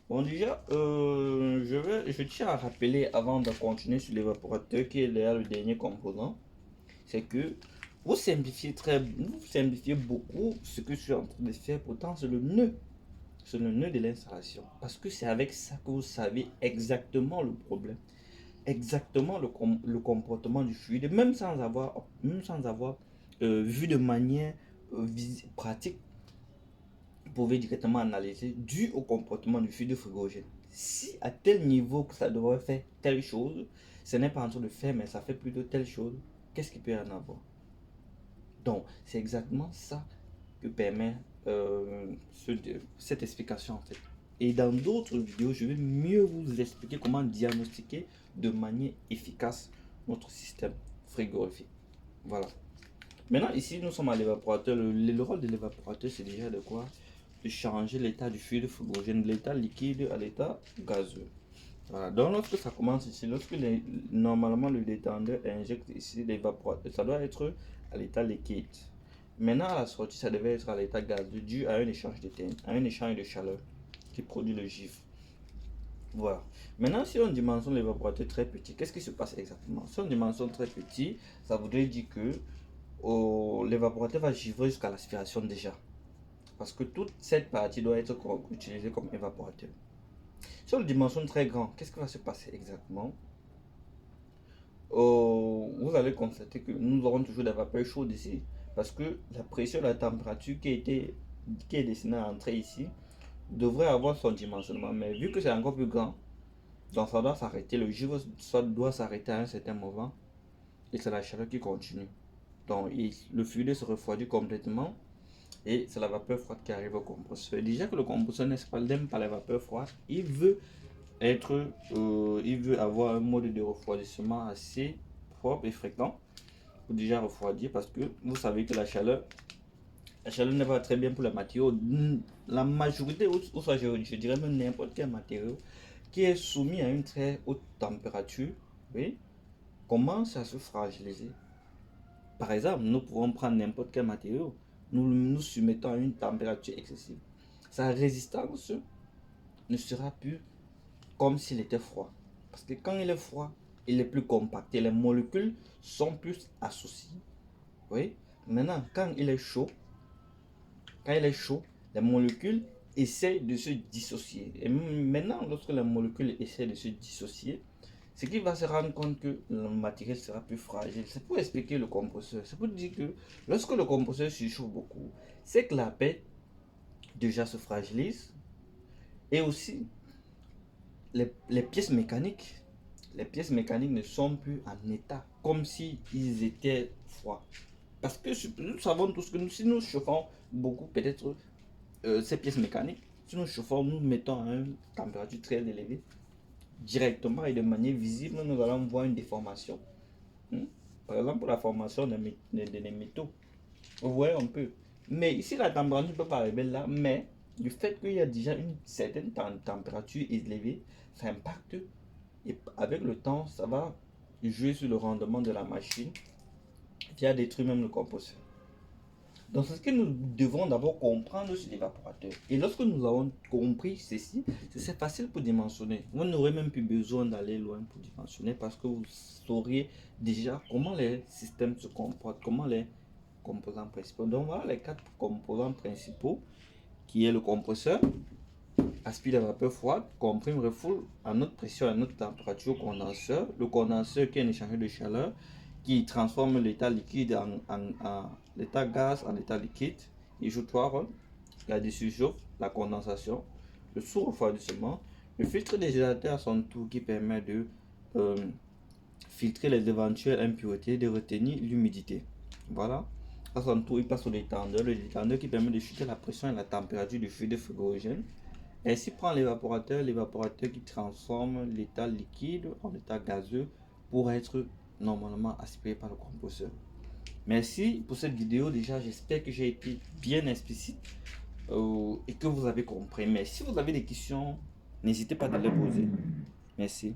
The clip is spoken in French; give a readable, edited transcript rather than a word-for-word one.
Bon, déjà, je tiens à rappeler avant de continuer sur l'évaporateur qui est là le dernier composant, c'est que vous simplifiez beaucoup ce que je suis en train de faire. Pourtant, c'est le nœud de l'installation, parce que c'est avec ça que vous savez exactement le problème, exactement le comportement du fluide, même sans avoir vu de manière pratique. Vous pouvez directement analyser dû au comportement du fluide frigorigène. Si à tel niveau que ça devrait faire telle chose, ce n'est pas en train de faire, mais ça fait plutôt telle chose, qu'est-ce qu'il peut y en avoir? Donc, c'est exactement ça que permet cette explication en fait. Et dans d'autres vidéos, je vais mieux vous expliquer comment diagnostiquer de manière efficace notre système frigorifique. Voilà. Maintenant, ici, nous sommes à l'évaporateur. Le rôle de l'évaporateur, c'est déjà de quoi? De changer l'état du fluide frigorigène de l'état liquide à l'état gazeux. Voilà. Donc, lorsque ça commence ici, normalement le détendeur injecte ici l'évaporateur, ça doit être à l'état liquide. Maintenant, à la sortie, ça devait être à l'état gazeux dû à un échange de chaleur qui produit le givre. Voilà. Maintenant, si on dimensionne l'évaporateur très petit, qu'est-ce qui se passe exactement? Si on dimensionne très petit, ça voudrait dire que l'évaporateur va givrer jusqu'à l'aspiration déjà. Parce que toute cette partie doit être utilisée comme évaporateur. Si on le dimensionne très grand, qu'est-ce qui va se passer exactement? Vous allez constater que nous aurons toujours des vapeurs chaudes ici. Parce que la pression, la température qui est destinée à entrer ici devrait avoir son dimensionnement. Mais vu que c'est encore plus grand, donc ça doit s'arrêter. Le givre doit s'arrêter à un certain moment. Et c'est la chaleur qui continue. Donc le fluide se refroidit complètement. Et c'est la vapeur froide qui arrive au compresseur. Déjà que le compresseur n'aime pas la vapeur froide, il veut avoir un mode de refroidissement assez propre et fréquent pour déjà refroidir parce que vous savez que la chaleur n'est pas très bien pour la matière. La majorité, ou soit je dirais même n'importe quel matériau qui est soumis à une très haute température, oui, commence à se fragiliser. Par exemple, nous pouvons prendre n'importe quel matériau, nous soumettons à une température excessive. Sa résistance ne sera plus comme s'il était froid. Parce que quand il est froid, il est plus compacté. Les molécules sont plus associées. Oui. Maintenant, quand il est chaud, les molécules essaient de se dissocier. Et maintenant, lorsque les molécules essaient de se dissocier, c'est qu'il va se rendre compte que le matériel sera plus fragile. C'est pour expliquer le compresseur. C'est pour dire que lorsque le compresseur surchauffe beaucoup, c'est que la paix déjà se fragilise. Et aussi, les pièces mécaniques, ne sont plus en état comme si ils étaient froids. Parce que nous savons tous que si nous chauffons beaucoup, peut-être ces pièces mécaniques, si nous chauffons, nous mettons à une température très élevée, directement et de manière visible, nous allons voir une déformation. Par exemple, pour la formation des métaux. Vous voyez un peu. Mais ici, la température ne peut pas arriver là, mais du fait qu'il y a déjà une certaine température élevée, ça impacte et avec le temps, ça va jouer sur le rendement de la machine qui a détruit même le compresseur. Donc c'est ce que nous devons d'abord comprendre sur l'évaporateur. Et lorsque nous avons compris ceci, c'est facile pour dimensionner. Vous n'aurez même plus besoin d'aller loin pour dimensionner parce que vous saurez déjà comment les systèmes se comportent, comment les composants principaux. Donc voilà les quatre composants principaux qui est le compresseur, aspire la vapeur froide, comprime, refoule à notre pression, à notre température au condenseur. Le condenseur qui est un échangeur de chaleur qui transforme l'état liquide en l'état gaz en état liquide. Il joue trois rôles: la diffusion, la condensation, le sous-refroidissement. Le filtre déshydrateur à son tour qui permet de filtrer les éventuelles impuretés, de retenir l'humidité. Voilà. À son tour, il passe au détendeur. Le détendeur qui permet de chuter la pression et la température du fluide frigorigène. Ainsi prend l'évaporateur qui transforme l'état liquide en état gazeux pour être normalement aspiré par le compresseur. Merci pour cette vidéo. Déjà, j'espère que j'ai été bien explicite et que vous avez compris. Mais si vous avez des questions, n'hésitez pas à les poser. Merci.